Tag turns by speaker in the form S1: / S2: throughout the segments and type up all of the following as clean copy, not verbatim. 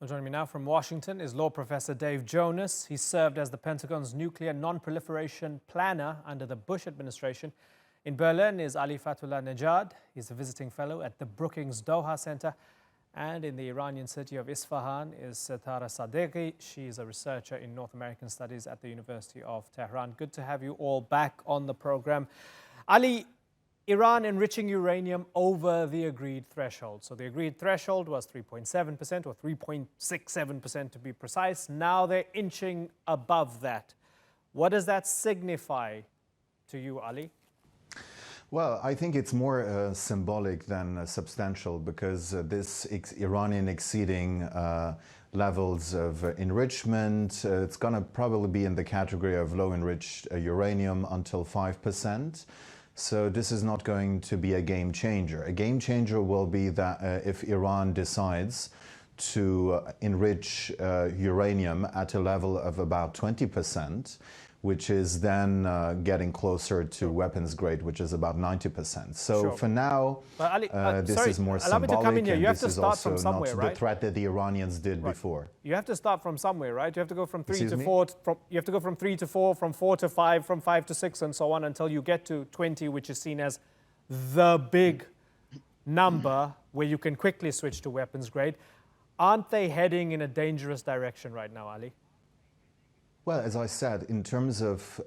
S1: Well, joining me now from Washington is law professor Dave Jonas. He served as the Pentagon's nuclear non-proliferation planner under the Bush administration. In Berlin is Ali Fathollah-Nejad. He's a visiting fellow at the Brookings Doha Center. And in the Iranian city of Isfahan is Setareh Sadeqi. She is a researcher in North American studies at the University of Tehran. Good to have you all back on the program. Ali, Iran enriching uranium over the agreed threshold. So the agreed threshold was 3.7% or 3.67% to be precise. Now they're inching above that. What does that signify to you, Ali?
S2: Well, I think it's more symbolic than substantial, because this Iranian exceeding levels of enrichment, it's going to probably be in the category of low enriched uranium until 5%. So this is not going to be a game changer. A game changer will be that if Iran decides to enrich uranium at a level of about 20%, which is then getting closer to weapons grade, which is about 90%. So
S1: Sure.
S2: For now,
S1: Ali,
S2: this is more
S1: allow me
S2: symbolic,
S1: to come in here. You
S2: and
S1: have
S2: this
S1: to
S2: is
S1: start from
S2: also
S1: somewhere,
S2: not
S1: right?
S2: the threat that the Iranians did
S1: Right.
S2: before.
S1: You have to start from somewhere, right? You have to go from 3
S2: Excuse
S1: to
S2: me?
S1: 4. You have to go from 3 to 4, from 4 to 5, from 5 to 6, and so on until you get to 20, which is seen as the big number where you can quickly switch to weapons grade. Aren't they heading in a dangerous direction right now, Ali?
S2: Well, as I said, in terms of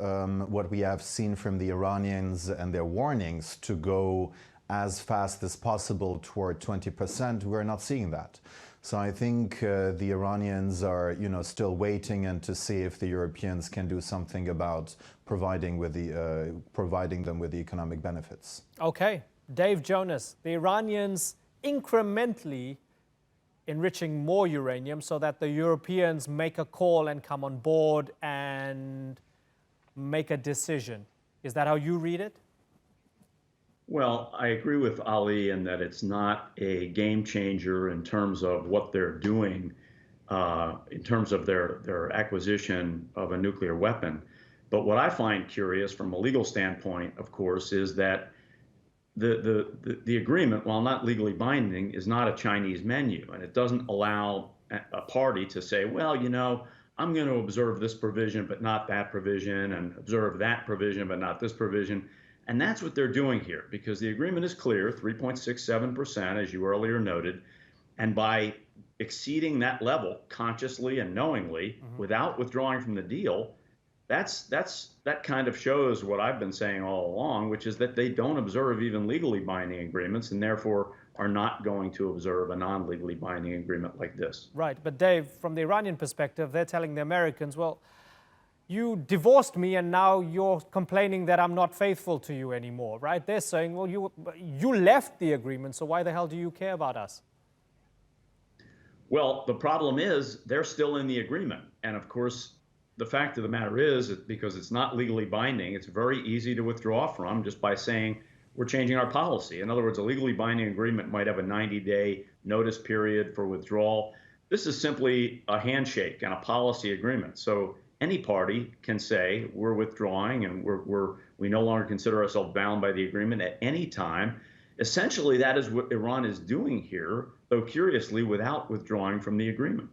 S2: what we have seen from the Iranians and their warnings to go as fast as possible toward 20%, we're not seeing that. So I think the Iranians are, still waiting and to see if the Europeans can do something about providing them with the economic benefits.
S1: Okay, Dave Jonas, the Iranians incrementally enriching more uranium so that the Europeans make a call and come on board and make a decision. Is that how you read it?
S3: Well, I agree with Ali in that it's not a game changer in terms of what they're doing, in terms of their acquisition of a nuclear weapon. But what I find curious from a legal standpoint, of course, is that the agreement, while not legally binding, is not a Chinese menu, and it doesn't allow a party to say, well, I'm going to observe this provision but not that provision, and observe that provision but not this provision. And that's what they're doing here, because the agreement is clear, 3.67%, as you earlier noted, and by exceeding that level consciously and knowingly without withdrawing from the deal, that kind of shows what I've been saying all along, which is that they don't observe even legally binding agreements, and therefore are not going to observe a non-legally binding agreement like this.
S1: Right, but Dave, from the Iranian perspective, they're telling the Americans, well, you divorced me and now you're complaining that I'm not faithful to you anymore, right? They're saying, well, you left the agreement, so why the hell do you care about us?
S3: Well, the problem is they're still in the agreement, and of course, the fact of the matter is that because it's not legally binding, it's very easy to withdraw from just by saying we're changing our policy. In other words, a legally binding agreement might have a 90-day notice period for withdrawal. This is simply a handshake and a policy agreement. So any party can say we're withdrawing and we no longer consider ourselves bound by the agreement at any time. Essentially, that is what Iran is doing here, though curiously without withdrawing from the agreement.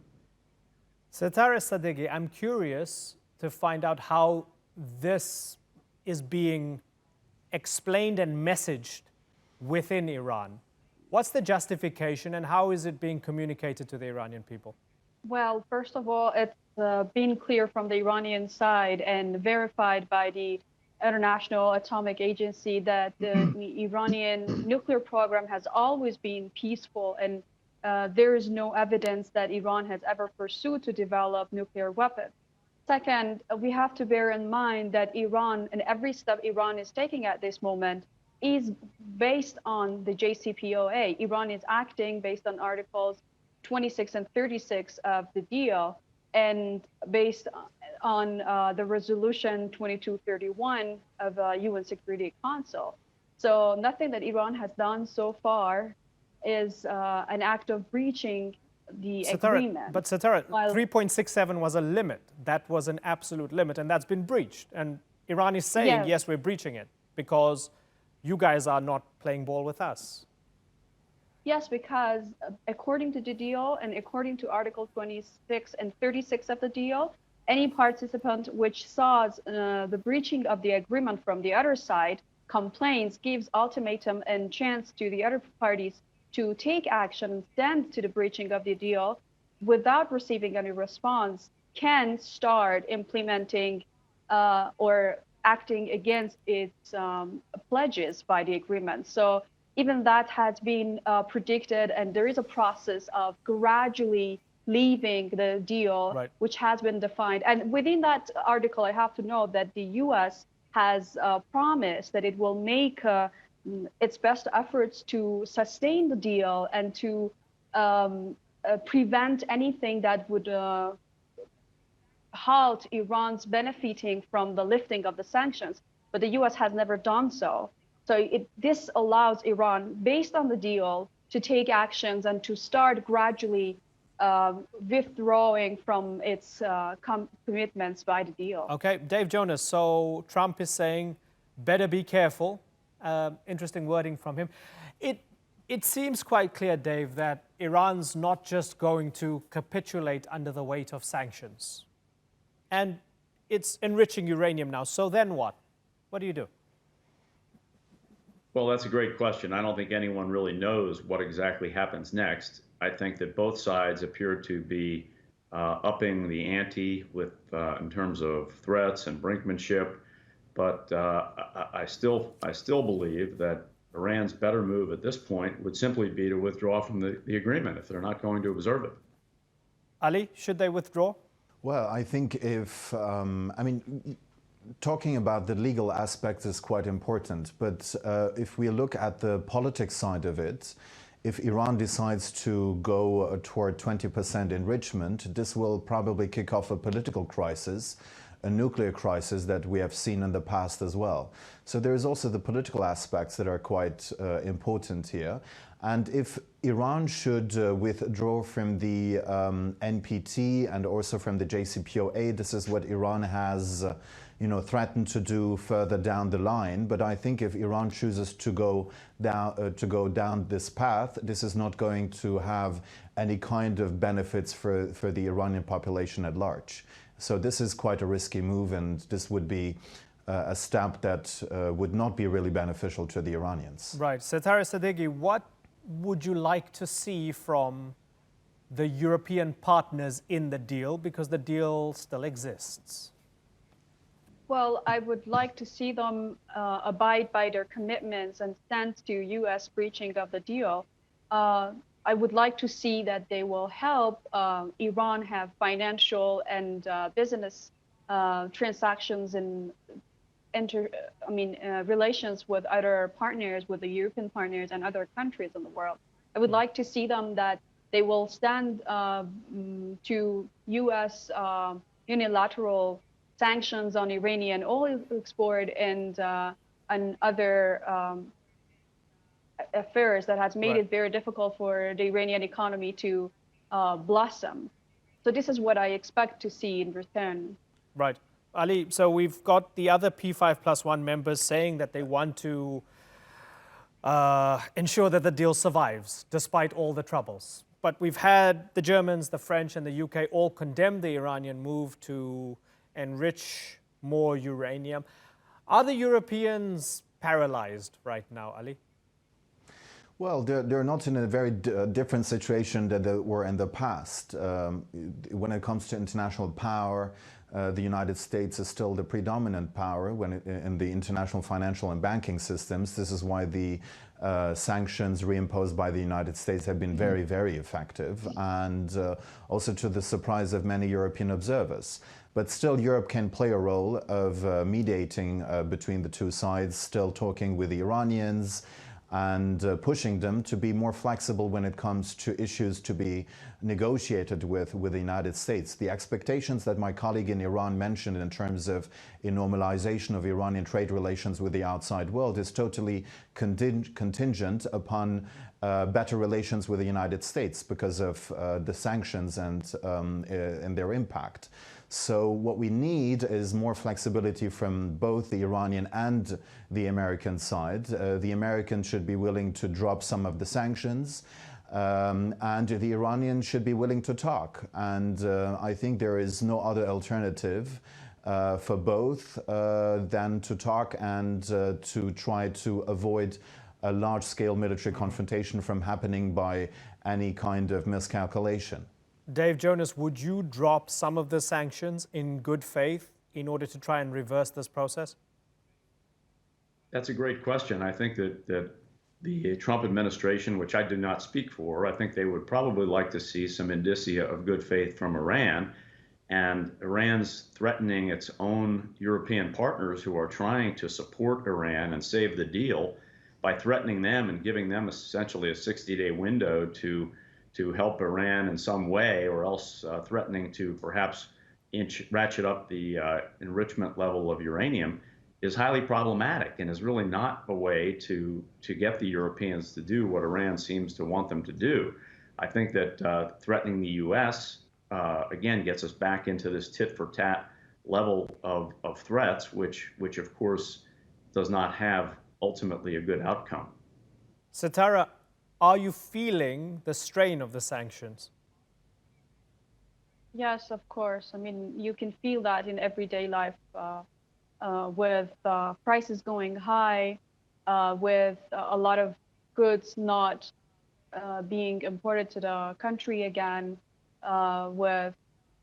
S1: Setareh Sadeqi, I'm curious to find out how this is being explained and messaged within Iran. What's the justification and how is it being communicated to the Iranian people?
S4: Well, first of all, it's been clear from the Iranian side and verified by the International Atomic Agency that the Iranian nuclear program has always been peaceful, and there is no evidence that Iran has ever pursued to develop nuclear weapons. Second, we have to bear in mind that Iran, and every step Iran is taking at this moment, is based on the JCPOA. Iran is acting based on Articles 26 and 36 of the deal, and based on the Resolution 2231 of UN Security Council. So nothing that Iran has done so far is an act of breaching the agreement.
S1: But Setareh, 3.67 was a limit. That was an absolute limit, and that's been breached. And Iran is saying, yes, we're breaching it because you guys are not playing ball with us.
S4: Yes, because according to the deal and according to Article 26 and 36 of the deal, any participant which saw the breaching of the agreement from the other side complains, gives ultimatum and chance to the other parties to take action and stand to the breaching of the deal without receiving any response, can start implementing or acting against its pledges by the agreement. So even that has been predicted, and there is a process of gradually leaving the deal,
S1: right,
S4: which has been defined. And within that article, I have to note that the U.S. has promised that it will make its best efforts to sustain the deal and to prevent anything that would halt Iran's benefiting from the lifting of the sanctions. But the U.S. has never done so. So this allows Iran, based on the deal, to take actions and to start gradually withdrawing from its commitments by the deal.
S1: Okay, Dave Jonas, so Trump is saying, better be careful. Interesting wording from him. It seems quite clear, Dave, that Iran's not just going to capitulate under the weight of sanctions. And it's enriching uranium now. So then what? What do you do?
S3: Well, that's a great question. I don't think anyone really knows what exactly happens next. I think that both sides appear to be upping the ante with in terms of threats and brinkmanship. But I still believe that Iran's better move at this point would simply be to withdraw from the agreement if they're not going to observe it.
S1: Ali, should they withdraw?
S2: Well, I think if, talking about the legal aspects is quite important, but if we look at the politics side of it, if Iran decides to go toward 20% enrichment, this will probably kick off a political crisis, a nuclear crisis that we have seen in the past as well. So there is also the political aspects that are quite important here. And if Iran should withdraw from the NPT and also from the JCPOA, this is what Iran has threatened to do further down the line. But I think if Iran chooses to go down this path, this is not going to have any kind of benefits for the Iranian population at large. So this is quite a risky move, and this would be a step that would not be really beneficial to the Iranians.
S1: Right. Setareh Sadeqi, what would you like to see from the European partners in the deal, because the deal still exists?
S4: Well, I would like to see them abide by their commitments and stand to U.S. breaching of the deal. I would like to see that they will help Iran have financial and business transactions and relations with other partners, with the European partners and other countries in the world. I would like to see them that they will stand to U.S. unilateral sanctions on Iranian oil export and other affairs that has made it very difficult for the Iranian economy to blossom. So this is what I expect to see in return.
S1: Right. Ali, so we've got the other P5+1 members saying that they want to ensure that the deal survives despite all the troubles. But we've had the Germans, the French, and the UK all condemn the Iranian move to enrich more uranium. Are the Europeans paralyzed right now, Ali?
S2: Well, they're not in a very different situation than they were in the past. When it comes to international power, the United States is still the predominant power in the international financial and banking systems. This is why the sanctions reimposed by the United States have been very, very effective, and also to the surprise of many European observers. But still, Europe can play a role of mediating between the two sides, still talking with the Iranians, and pushing them to be more flexible when it comes to issues to be negotiated with the United States. The expectations that my colleague in Iran mentioned in terms of a normalization of Iranian trade relations with the outside world is totally contingent upon better relations with the United States because of the sanctions and their impact. So what we need is more flexibility from both the Iranian and the American side. The Americans should be willing to drop some of the sanctions, and the Iranians should be willing to talk. And I think there is no other alternative for both than to talk and to try to avoid a large-scale military confrontation from happening by any kind of miscalculation.
S1: Dave Jonas, would you drop some of the sanctions in good faith in order to try and reverse this process?
S3: That's a great question. I think that the Trump administration, which I do not speak for, I think they would probably like to see some indicia of good faith from Iran. And Iran's threatening its own European partners who are trying to support Iran and save the deal by threatening them and giving them essentially a 60-day window to help Iran in some way, or else threatening to perhaps ratchet up the enrichment level of uranium, is highly problematic and is really not a way to get the Europeans to do what Iran seems to want them to do. I think that threatening the U.S., again, gets us back into this tit-for-tat level of threats, which of course does not have ultimately a good outcome.
S1: Setareh, are you feeling the strain of the sanctions?
S4: Yes, of course. I mean, you can feel that in everyday life with prices going high, with a lot of goods not being imported to the country again, with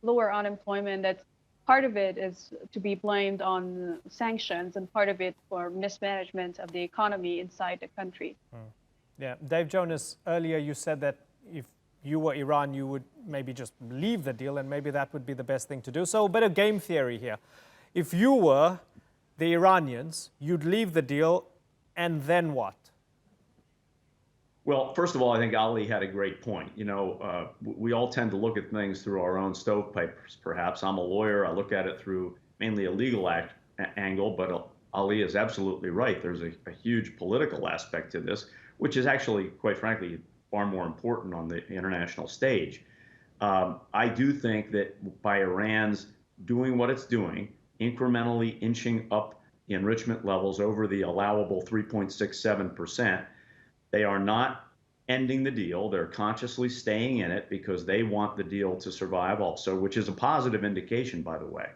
S4: lower unemployment. That's part of it is to be blamed on sanctions, and part of it for mismanagement of the economy inside the country.
S1: Yeah, Dave Jonas, earlier you said that if you were Iran, you would maybe just leave the deal, and maybe that would be the best thing to do. So a bit of game theory here. If you were the Iranians, you'd leave the deal, and then what?
S3: Well, first of all, I think Ali had a great point. You know, we all tend to look at things through our own stovepipes, perhaps. I'm a lawyer. I look at it through mainly a legal angle, but Ali is absolutely right. There's a huge political aspect to this, which is actually, quite frankly, far more important on the international stage. I do think that by Iran's doing what it's doing, incrementally inching up the enrichment levels over the allowable 3.67%, they are not ending the deal. They're consciously staying in it because they want the deal to survive also, which is a positive indication, by the way.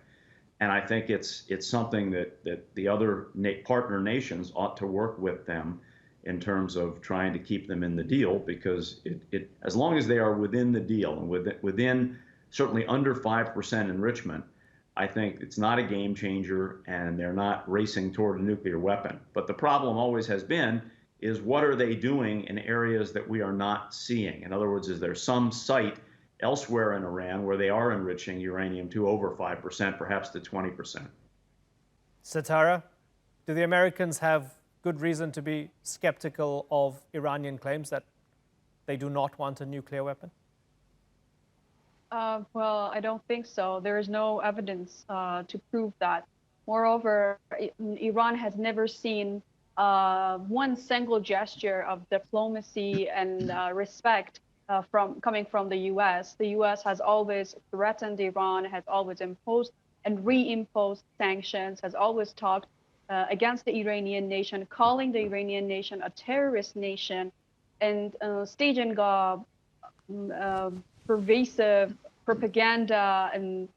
S3: And I think it's something that the other partner nations ought to work with them in terms of trying to keep them in the deal, because as long as they are within the deal and within certainly under 5% enrichment, I think it's not a game changer and they're not racing toward a nuclear weapon. But the problem always has been is what are they doing in areas that we are not seeing? In other words, is there some site elsewhere in Iran where they are enriching uranium to over 5%, perhaps to 20%?
S1: Setareh, do the Americans have good reason to be skeptical of Iranian claims that they do not want a nuclear weapon?
S4: Well, I don't think so. There is no evidence to prove that. Moreover, Iran has never seen one single gesture of diplomacy and respect coming from the U.S. The U.S. has always threatened Iran, has always imposed and reimposed sanctions, has always talked against the Iranian nation, calling the Iranian nation a terrorist nation, and staging pervasive propaganda and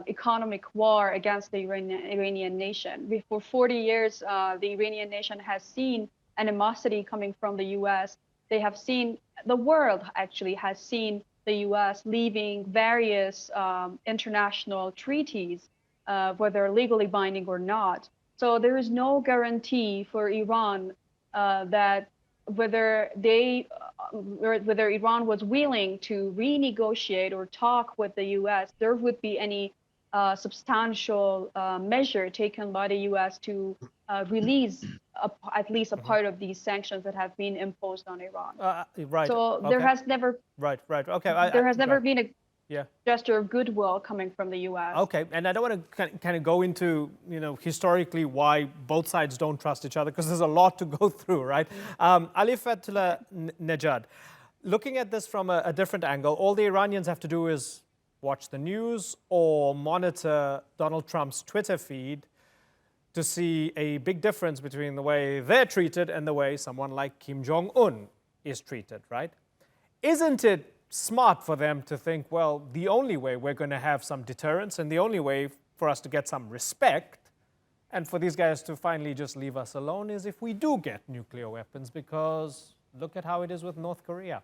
S4: economic war against the Iranian nation. For 40 years, the Iranian nation has seen animosity coming from the U.S. They have seen, the world actually has seen the U.S. leaving various international treaties, whether legally binding or not. So there is no guarantee for Iran that whether Iran was willing to renegotiate or talk with the U.S., there would be any substantial measure taken by the U.S. to release at least a part of these sanctions that have been imposed on Iran.
S1: Right.
S4: So there has never
S1: Okay.
S4: There has never been a
S1: yeah.
S4: gesture of goodwill coming from the U.S.
S1: Okay, and I don't want to kind of go into, historically why both sides don't trust each other, because there's a lot to go through, right? Ali Fathollah-Nejad, looking at this from a different angle, all the Iranians have to do is watch the news or monitor Donald Trump's Twitter feed to see a big difference between the way they're treated and the way someone like Kim Jong-un is treated, right? Isn't it smart for them to think, well, the only way we're going to have some deterrence and the only way for us to get some respect and for these guys to finally just leave us alone is if we do get nuclear weapons, because look at how it is with North Korea.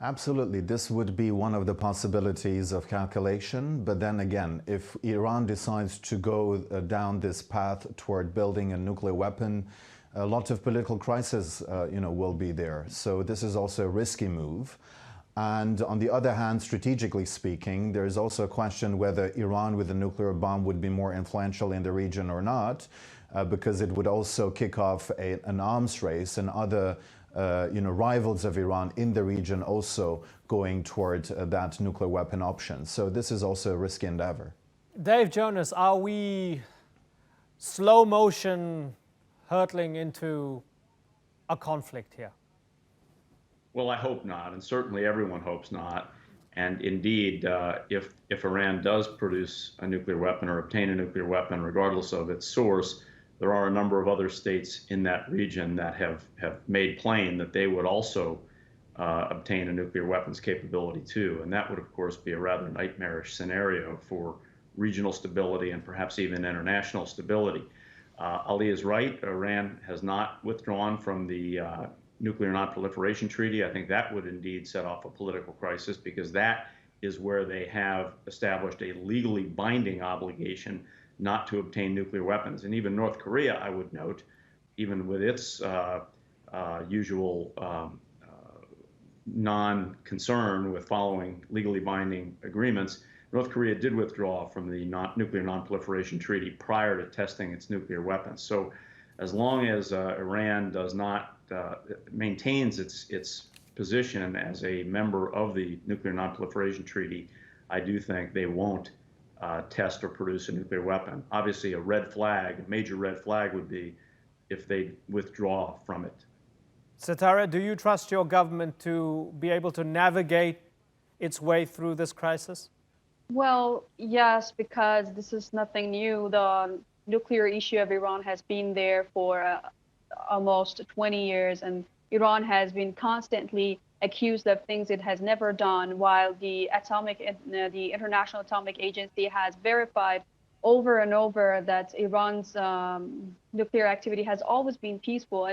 S2: Absolutely. This would be one of the possibilities of calculation. But then again, if Iran decides to go down this path toward building a nuclear weapon, a lot of political crisis will be there. So this is also a risky move. And on the other hand, strategically speaking, there is also a question whether Iran with a nuclear bomb would be more influential in the region or not, because it would also kick off an arms race and other rivals of Iran in the region also going toward that nuclear weapon option. So this is also a risky endeavor.
S1: Dave, Jonas, are we slow motion hurtling into a conflict here?
S3: Well, I hope not, and certainly everyone hopes not. And indeed, if Iran does produce a nuclear weapon or obtain a nuclear weapon, regardless of its source, there are a number of other states in that region that have made plain that they would also obtain a nuclear weapons capability too. And that would, of course, be a rather nightmarish scenario for regional stability and perhaps even international stability. Ali is right. Iran has not withdrawn from the Nuclear Non-Proliferation Treaty. I think that would indeed set off a political crisis, because that is where they have established a legally binding obligation not to obtain nuclear weapons. And even North Korea, I would note, even with its usual non-concern with following legally binding agreements, North Korea did withdraw from the Nuclear Non-Proliferation Treaty prior to testing its nuclear weapons. So as long as Iran does not maintains its position as a member of the Nuclear Non-Proliferation Treaty, I do think they won't test or produce a nuclear weapon. Obviously, a major red flag would be if they withdraw from it.
S1: Setareh, do you trust your government to be able to navigate its way through this crisis?
S4: Well, yes, because this is nothing new. The nuclear issue of Iran has been there for almost 20 years, and Iran has been constantly accused of things it has never done, while the International Atomic Agency has verified over and over that Iran's nuclear activity has always been peaceful.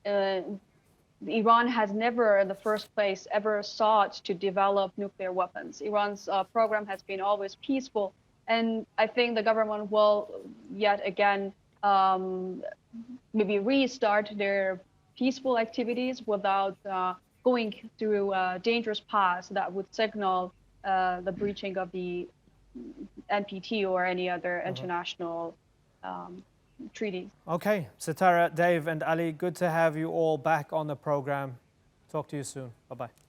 S4: And Iran has never, in the first place, ever sought to develop nuclear weapons. Iran's program has been always peaceful. And I think the government will yet again maybe restart their peaceful activities without going through dangerous paths that would signal the breaching of the NPT or any other international treaties.
S1: Okay, Setareh, Dave, and Ali, good to have you all back on the program. Talk to you soon. Bye-bye.